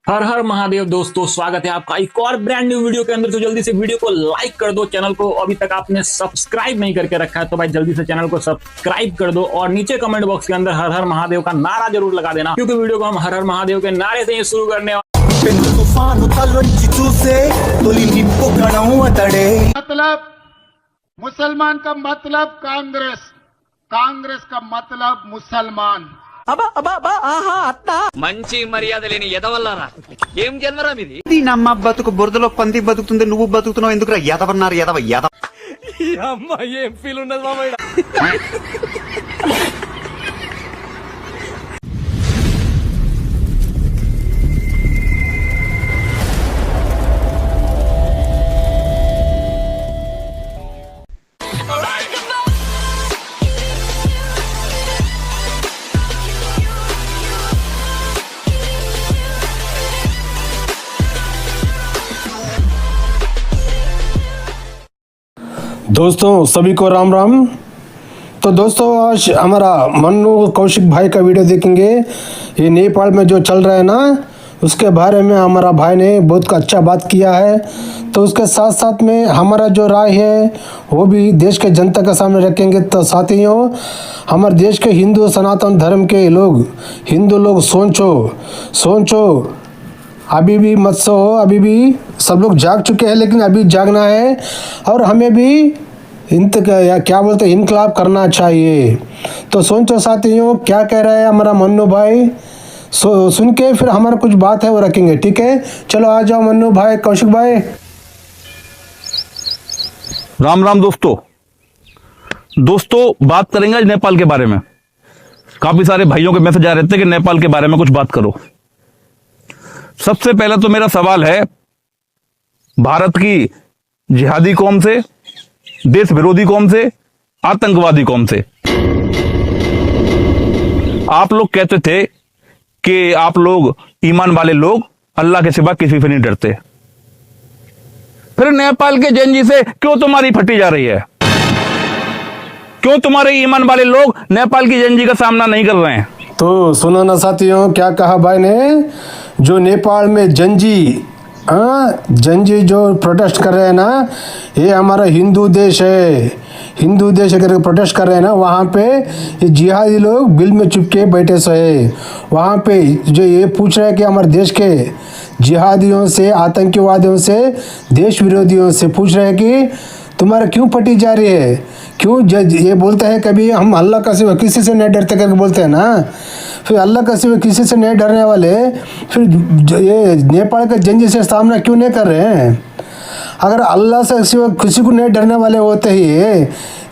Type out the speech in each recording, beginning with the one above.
हर हर महादेव दोस्तों, स्वागत है आपका एक और ब्रांड न्यू वीडियो के अंदर। तो जल्दी से वीडियो को लाइक कर दो, चैनल को अभी तक आपने सब्सक्राइब नहीं करके रखा है तो भाई जल्दी से चैनल को सब्सक्राइब कर दो और नीचे कमेंट बॉक्स के अंदर हर हर महादेव का नारा जरूर लगा देना, क्योंकि वीडियो को हम हर हर महादेव के नारे से ही शुरू करने मतलब मुसलमान का मतलब कांग्रेस, कांग्रेस का मतलब मुसलमान। మంచి మర్యాద లేని ఎదవల్లారా ఏం జన్మరా మీది? ఇది నమ్మ బతుకు బురదలో పంది బతుకుతుంది, నువ్వు బతుకుతున్నావు ఎందుకురా? ఎదవన్నారు ఎదవ ఎదవ. ఈ అమ్మ ఏం ఫీల్ ఉన్నది మామయ్య. दोस्तों सभी को राम राम। तो दोस्तों आज हमारा मन्नू कौशिक भाई का वीडियो देखेंगे। ये नेपाल में जो चल रहा है ना, उसके बारे में हमारा भाई ने बहुत अच्छा बात किया है। तो उसके साथ साथ में हमारा जो राय है वो भी देश के जनता के सामने रखेंगे। तो साथियों, हमारे देश के हिंदू सनातन धर्म के लोग, हिंदू लोग सोचो, अभी भी मत सो, अभी भी सब लोग जाग चुके हैं, लेकिन अभी जागना है और हमें भी क्या बोलते हैं, इनकलाब करना चाहिए। तो सोचो साथियों, क्या कह रहा है हमारा मन्नू भाई, सुन के फिर हमारा कुछ बात है वो रखेंगे, ठीक है? चलो आ जाओ मन्नू भाई, कौशिक भाई। राम राम दोस्तों बात करेंगे आज नेपाल के बारे में। काफी सारे भाइयों के मैसेज आ रहे थे कि नेपाल के बारे में कुछ बात करो। सबसे पहला तो मेरा सवाल है, भारत की जिहादी कौम से, देश विरोधी कौम से, आतंकवादी कौम से? आप लोग कहते थे कि आप लोग ईमान वाले लोग अल्लाह के सिवा किसी से नहीं डरते, फिर नेपाल के जंजी से क्यों तुम्हारी फटी जा रही है? क्यों तुम्हारे ईमान वाले लोग नेपाल की जंजी का सामना नहीं कर रहे हैं? तो सुनो ना साथियों, क्या कहा भाई ने, जो नेपाल में जंजी जो प्रोटेस्ट कर रहे हैं ना, ये हमारा हिंदू देश है, हिंदू देश अगर प्रोटेस्ट कर रहे हैं ना, वहाँ पे ये जिहादी लोग बिल में चुपके बैठे सो है। वहाँ पे जो ये पूछ रहे हैं कि हमारे देश के जिहादियों से, आतंकवादियों से, देश विरोधियों से पूछ रहे हैं कि तुम्हारा क्यों पटी जा रही है, क्यों ये बोलते हैं कभी हम अल्लाह का सिवा किसी से नहीं डरते करके बोलते हैं ना, फिर अल्लाह का सिवा किसी से नहीं डरने वाले फिर ये नेपाल के जंजी से सामना क्यों नहीं कर रहे हैं? अगर अल्लाह से सिवा किसी को नहीं डरने वाले होते ही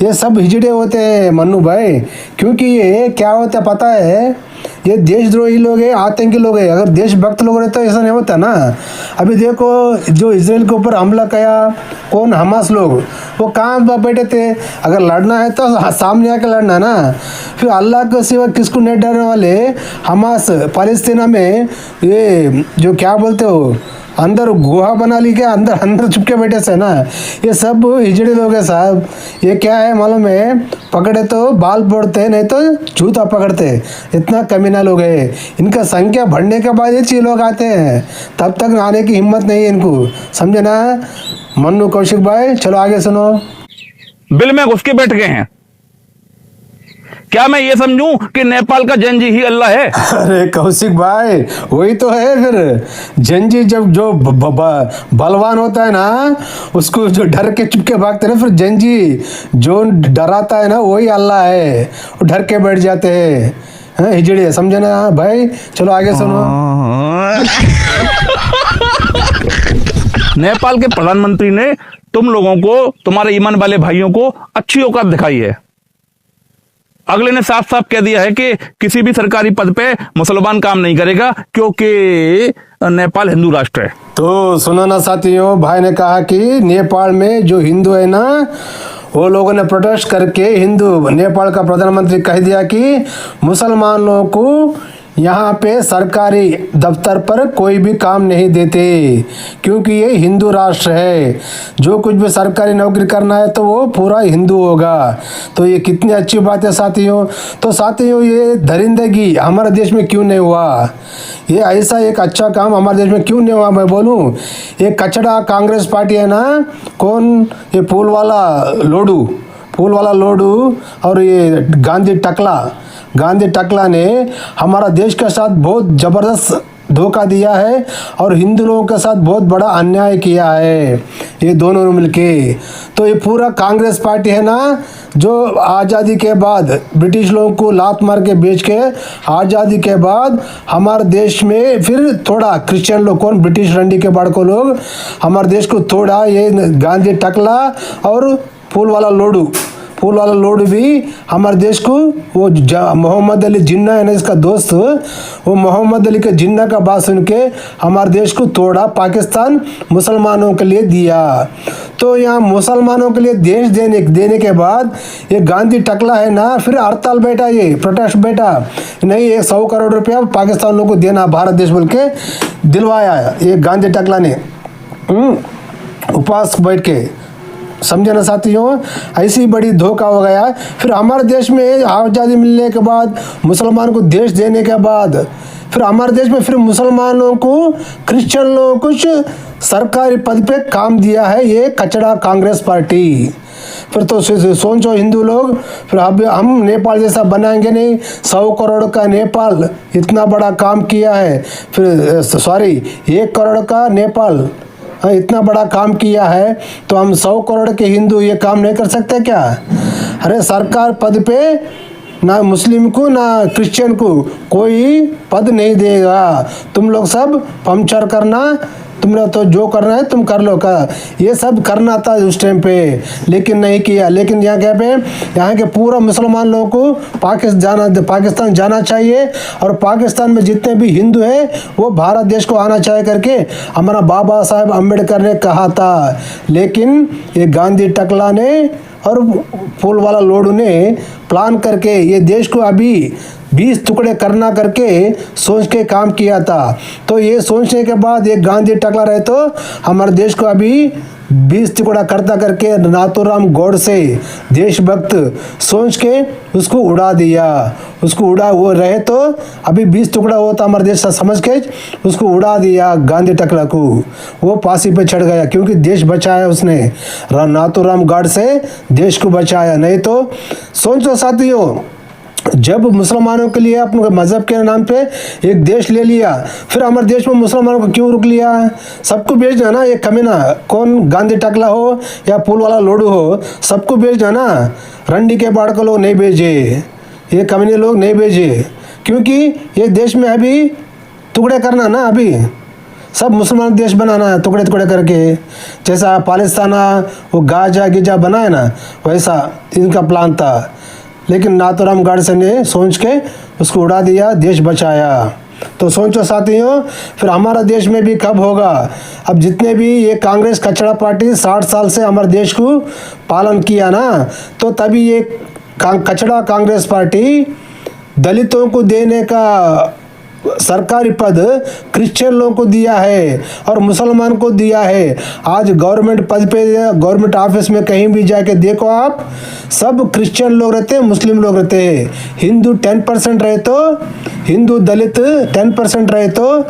ये सब हिजड़े होते हैं मन्नू भाई। क्योंकि ये क्या होता है पता है, ये देशद्रोही लोग हैं, आतंकी लोग हैं। अगर देशभक्त लोग रहते तो ऐसा नहीं होता ना। अभी देखो जो इजराइल के ऊपर हमला किया, कौन, हमास लोग, वो कहाँ बैठे थे? अगर लड़ना है तो सामने आके लड़ना ना। फिर अल्लाह के सिवा किसको नहीं डरने वाले हमास पालस्तीना में, ये जो क्या बोलते हो, अंदर गुहा बना ली के अंदर चुपके बैठे से ना, ये सब हिजड़े लोग हैं साहब। ये क्या है मालूम है, पकड़े तो बाल फोड़ते, नहीं तो जूता पकड़ते। इतना कमीना लोग है। इनका संख्या बढ़ने के बाद ये लोग आते हैं, तब तक आने की हिम्मत नहीं है इनको, समझे ना मन्नू कौशिक भाई? चलो आगे सुनो। बिल में घुस के बैठ गए हैं। क्या मैं ये समझूं कि नेपाल का जंजी ही अल्लाह है? अरे कौशिक भाई, वही तो है। फिर जंजी जब जो बलवान होता है ना, उसको जो डर के चुपके भागते हैं, फिर जंजी जो डराता है ना, वही अल्लाह है। वो डर के बैठ जाते हैं, हिजड़े, समझे ना भाई? चलो आगे सुनो। नेपाल के प्रधानमंत्री ने तुम लोगों को, तुम्हारे ईमान वाले भाइयों को अच्छी औकात दिखाई है। अगले ने साफ साफ कह दिया है कि किसी भी सरकारी पद पे मुसलमान काम नहीं करेगा, क्योंकि नेपाल हिंदू राष्ट्र है। तो सुनो ना साथियों, भाई ने कहा कि नेपाल में जो हिंदू है ना, वो लोगों ने प्रोटेस्ट करके नेपाल का प्रधानमंत्री कह दिया कि मुसलमानों को यहाँ पे सरकारी दफ्तर पर कोई भी काम नहीं देते, क्योंकि ये हिंदू राष्ट्र है। जो कुछ भी सरकारी नौकरी करना है तो वो पूरा हिंदू होगा। तो ये कितनी अच्छी बात है साथियों। तो साथियों, ये दरिंदगी हमारे देश में क्यों नहीं हुआ? ये ऐसा एक अच्छा काम हमारे देश में क्यों नहीं हुआ? मैं बोलूँ, ये कचड़ा कांग्रेस पार्टी है ना, कौन, ये फूल वाला लोडू और ये गांधी टकला ने हमारा देश के साथ बहुत ज़बरदस्त धोखा दिया है और हिंदू लोगों के साथ बहुत बड़ा अन्याय किया है, ये दोनों ने मिलके। तो ये पूरा कांग्रेस पार्टी है ना, जो आज़ादी के बाद ब्रिटिश लोगों को लात मार के बेच के आज़ादी के बाद हमारे देश में फिर थोड़ा क्रिश्चियन लोग, कौन, ब्रिटिश रंडी के बाड़को लोग हमारे देश को थोड़ा, ये गांधी टकला और फूल वाला लोडू भी हमारे देश को, वो मोहम्मद अली जिन्ना है ना, इसका दोस्त, वो मोहम्मद अली के जिन्ना का बात सुन के हमारे देश को तोड़ा, पाकिस्तान मुसलमानों के लिए दिया। तो यहाँ मुसलमानों के लिए देश देने के बाद ये गांधी टकला है ना, फिर हड़ताल बैठा, ये प्रोटेस्ट बैठा, नहीं, ये 100 करोड़ रुपया पाकिस्तान लोगों को देना भारत देश बोल के दिलवाया ये गांधी टकला ने, उपवास बैठ के। समझे ना साथियों, ऐसी बड़ी धोखा हो गया। फिर हमारे देश में आज़ादी मिलने के बाद, मुसलमान को देश देने के बाद, फिर हमारे देश में फिर मुसलमानों को, क्रिश्चियन लोगों को कुछ सरकारी पद पे काम दिया है ये कचड़ा कांग्रेस पार्टी। फिर तो सोचो हिंदू लोग, फिर अब हम नेपाल जैसा बनाएंगे नहीं। 100 करोड़ का नेपाल इतना बड़ा काम किया है, फिर 1 करोड़ का नेपाल इतना बड़ा काम किया है, तो हम 100 करोड़ के हिंदू ये काम नहीं कर सकते क्या? अरे सरकार पद पे ना मुस्लिम को ना क्रिश्चियन को कोई पद नहीं देगा। तुम लोग सब पंचर करना, तुम लोग तो जो करना है तुम कर लो का, ये सब करना था उस टाइम पे, लेकिन नहीं किया। लेकिन यहाँ क्या पे, यहाँ के पूरा मुसलमान लोगों को पाकिस्तान जाना चाहिए, और पाकिस्तान में जितने भी हिंदू हैं वो भारत देश को आना चाहिए करके हमारा बाबा साहब अम्बेडकर ने कहा था। लेकिन ये गांधी टकला ने और फूल वाला लोडू ने प्लान करके ये देश को अभी 20 टुकड़े करना करके सोच के काम किया था। तो ये सोचने के बाद एक गांधी टकला रहे तो हमारे देश को अभी 20 टुकड़ा करता करके नाथूराम गोडसे देशभक्त सोच के उसको उड़ा दिया। वो रहे तो अभी 20 टुकड़ा होता हमारे देश से, समझ के उसको उड़ा दिया गांधी टकला को। वो फांसी पे चढ़ गया क्योंकि देश बचाया उसने, नाथूराम गोडसे देश को बचाया। नहीं तो सोचो साथियों, जब मुसलमानों के लिए अपने मज़हब के नाम पे एक देश ले लिया, फिर हमारे देश में मुसलमानों को क्यों रुक लिया? सबको भेज देना, ये कमीना, कौन, गांधी टकला हो या फूल वाला लोडू हो, सबको भेज देना। रंडी के बाड़ को लोग नहीं भेजे, ये कमीने लोग नहीं भेजे, क्योंकि ये देश में अभी टुकड़े करना ना, अभी सब मुसलमान देश बनाना है टुकड़े करके। जैसा पाकिस्तान वो गाजा गिजा बनाए ना, वैसा इनका प्लान था। लेकिन नाथूराम गोडसे ने सोच के उसको उड़ा दिया, देश बचाया। तो सोचो साथियों, फिर हमारा देश में भी कब होगा? अब जितने भी ये कांग्रेस कचड़ा पार्टी 60 साल से हमारे देश को पालन किया ना, तो तभी ये कचड़ा कांग्रेस पार्टी दलितों को देने का सरकारी पद क्रिश्चियन लोगों को दिया है और मुसलमान को दिया है। आज गवर्नमेंट पद पे, गवर्नमेंट ऑफिस में कहीं भी जाके देखो आप, सब क्रिश्चियन लोग रहते हैं, मुस्लिम लोग रहते हैं। हिंदू 10% रहे तो, हिंदू दलित 10% रहे तो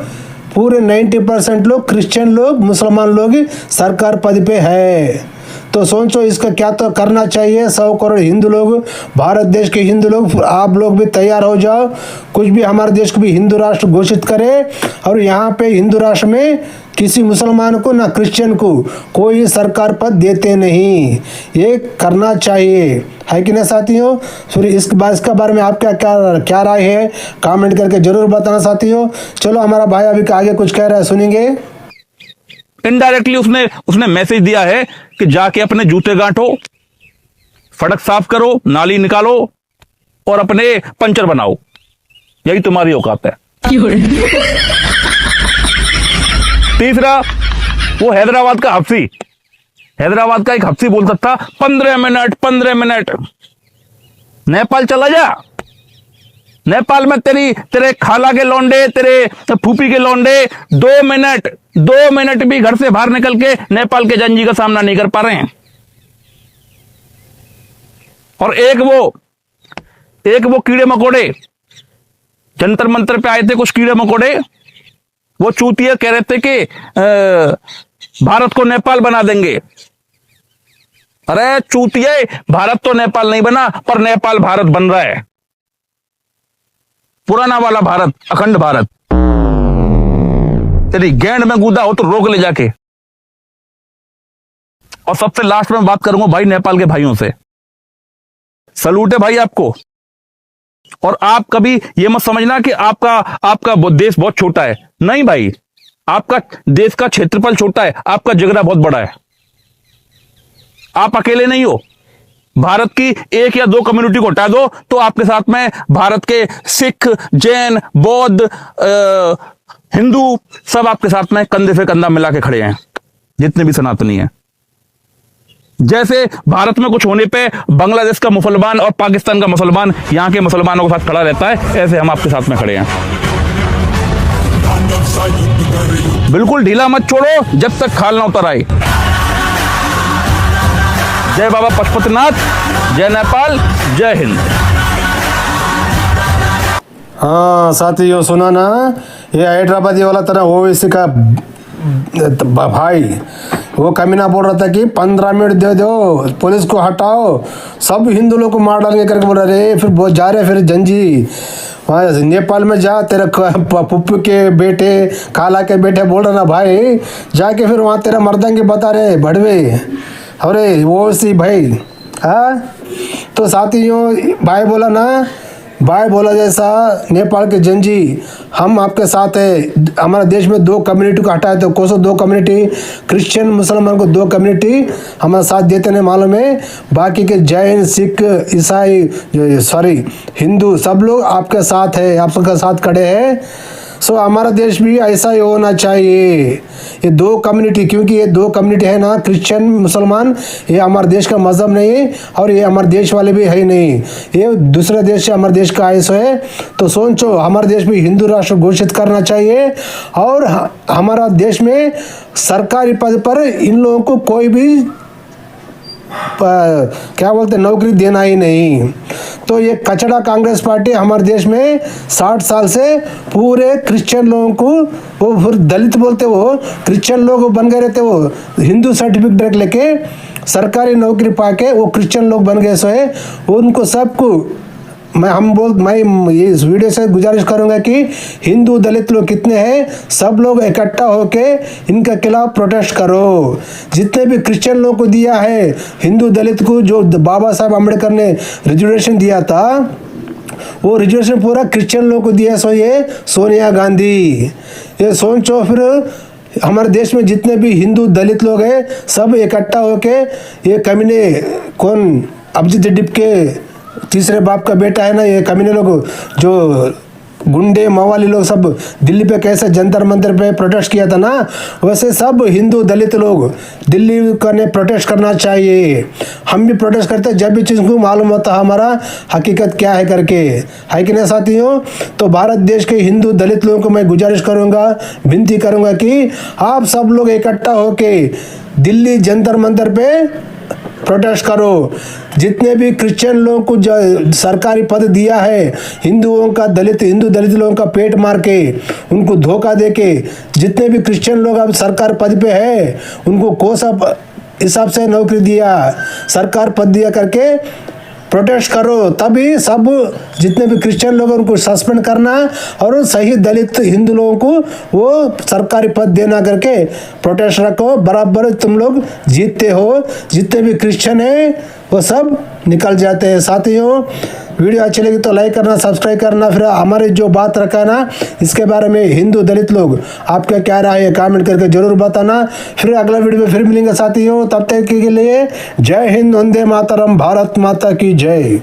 पूरे 90% लोग क्रिश्चियन लोग, मुसलमान लोग सरकार पद पे है। तो सोचो इसका क्या तो करना चाहिए। 100 करोड़ हिंदू लोग, भारत देश के हिंदू लोग, आप लोग भी तैयार हो जाओ, कुछ भी हमारे देश को भी हिंदू राष्ट्र घोषित करे, और यहाँ पे हिंदू राष्ट्र में किसी मुसलमान को ना क्रिश्चियन को कोई सरकार पद देते नहीं। ये करना चाहिए, है कि नहीं साथियों? फिर इसका बारे में आपका क्या राय है, कमेंट करके जरूर बताना साथियों। चलो, हमारा भाई अभी आगे कुछ कह रहा है, सुनेंगे। इनडायरेक्टली उसने मैसेज दिया है कि जाके अपने जूते गांठो, सड़क साफ करो, नाली निकालो और अपने पंचर बनाओ, यही तुम्हारी औकात है। तीसरा, वो हैदराबाद का एक हफ्सी बोल सकता 15 मिनट नेपाल चला जा, नेपाल में तेरे खाला के लौंडे, तेरे फूफी के लौंडे 2 मिनट भी घर से बाहर निकल के नेपाल के जंजी का सामना नहीं कर पा रहे हैं। और एक वो कीड़े मकोड़े जंतर मंतर पे आए थे, कुछ कीड़े मकोड़े, वो चूतिया कह रहे थे कि भारत को नेपाल बना देंगे। अरे चूतिए, भारत तो नेपाल नहीं बना, पर नेपाल भारत बन रहा है। पुराना वाला भारत, अखंड भारत। तेरी गेंद में कूदा हो तो रोक ले जाके। और सबसे लास्ट में बात करूंगा भाई नेपाल के भाइयों से। सलूट है भाई आपको। और आप कभी ये मत समझना कि आपका देश बहुत छोटा है। नहीं भाई, आपका देश का क्षेत्रफल छोटा है, आपका जिगरा बहुत बड़ा है। आप अकेले नहीं हो। भारत की 1 या 2 कम्युनिटी को हटा दो तो आपके साथ में भारत के सिख, जैन, बौद्ध, हिंदू सब आपके साथ में कंधे से कंधा मिला के खड़े हैं, जितने भी सनातनी हैं। जैसे भारत में कुछ होने पे बांग्लादेश का मुसलमान और पाकिस्तान का मुसलमान यहां के मुसलमानों के साथ खड़ा रहता है, ऐसे हम आपके साथ में खड़े हैं। बिल्कुल ढीला मत छोड़ो जब तक खाल ना उतर आए। जय बाबा पशुपतिनाथ, जय नेपाल, जय हिंद। हाँ साथियों, सुना ना, ये हैदराबादी वाला तरह ओवैसी का भाई, वो कमीना बोल रहा था कि 15 मिनट दे दो, पुलिस को हटाओ, सब हिंदू लोग को मार डालेंगे करके बोल रहे। फिर वो जा रहे, फिर जंजी वहाँ नेपाल में जा, तेरा पुप्पू के बेटे, खाला के बेटे बोल रहा ना भाई, जाके फिर वहाँ तेरा मर्दांगी बता रहे भड़वे। अरे वो सी भाई, हाँ तो साथियों, भाई बोला ना, भाई बोला जैसा नेपाल के जंजी, हम आपके साथ है। हमारे देश में 2 कम्युनिटी को हटाए तो कोसो 2 कम्युनिटी, क्रिश्चियन मुसलमान को 2 कम्युनिटी हमारे साथ देते नहीं मालूम है। बाकी के जैन, सिख, ईसाई, हिंदू सब लोग आपके साथ है, आपके साथ खड़े हैं। सो हमारा देश भी ऐसा ही होना चाहिए। ये 2 कम्युनिटी, क्योंकि ये 2 कम्युनिटी है ना, क्रिश्चियन मुसलमान, ये हमारे देश का मजहब नहीं है और ये हमारे देश वाले भी है नहीं, ये दूसरे देश से हमारे देश का ऐसा है। तो सोचो, हमारे देश में हिंदू राष्ट्र घोषित करना चाहिए और हमारा देश में सरकारी पद पर इन लोगों को कोई भी क्या बोलते नौकरी देना ही नहीं। तो ये कचड़ा कांग्रेस पार्टी हमारे देश में 60 साल से पूरे क्रिश्चियन लोगों को, वो फिर दलित बोलते, वो क्रिश्चियन लोग बन गए रहते, वो हिंदू सर्टिफिकेट लेके सरकारी नौकरी पाके वो क्रिश्चियन लोग बन गए। सो है उनको सबको मैं ये इस वीडियो से गुजारिश करूंगा कि हिंदू दलित लोग कितने हैं, सब लोग इकट्ठा होके इनके खिलाफ प्रोटेस्ट करो। जितने भी क्रिश्चियन लोगों को दिया है, हिंदू दलित को जो बाबा साहब अम्बेडकर ने रिजर्वेशन दिया था, वो रिजर्वेशन पूरा क्रिश्चियन लोगों को दिया। सो ये सोनिया गांधी, ये सोचो, फिर हमारे देश में जितने भी हिंदू दलित लोग हैं सब इकट्ठा होके ये कमीने, कौन अभिजीत डिप के तीसरे बाप का बेटा है ना, ये कमीने लोग जो गुंडे मवाली लोग सब दिल्ली पे कैसे जंतर मंतर पे प्रोटेस्ट किया था ना, वैसे सब हिंदू दलित लोग दिल्ली ने प्रोटेस्ट करना चाहिए। हम भी प्रोटेस्ट करते हैं जब भी चीज़ को मालूम होता है हमारा हकीकत क्या है करके, है कि नहीं साथियों। तो भारत देश के हिंदू दलित लोगों को मैं गुजारिश करूँगा, विनती करूँगा कि आप सब लोग इकट्ठा होके दिल्ली जंतर मंतर पे प्रोटेस्ट करो। जितने भी क्रिश्चियन लोगों को जो सरकारी पद दिया है, हिंदू दलित लोगों का पेट मार के, उनको धोखा दे के, जितने भी क्रिश्चियन लोग अब सरकार पद पे है उनको कोस हिसाब से नौकरी दिया, सरकार पद दिया करके प्रोटेस्ट करो। तभी सब जितने भी क्रिश्चियन लोग हैं उनको सस्पेंड करना और सही दलित हिंदू लोगों को वो सरकारी पद देना करके प्रोटेस्ट रखो। बराबर तुम लोग जीतते हो, जितने भी क्रिश्चियन हैं वो सब निकल जाते हैं। साथियों, वीडियो अच्छी लगी तो लाइक करना, सब्सक्राइब करना। फिर हमारे जो बात रखा है ना, इसके बारे में हिंदू दलित लोग आपका क्या राय है कमेंट करके जरूर बताना। फिर अगला वीडियो में फिर मिलेंगे साथियों, तब तक के लिए जय हिंद, वंदे मातरम, भारत माता की जय।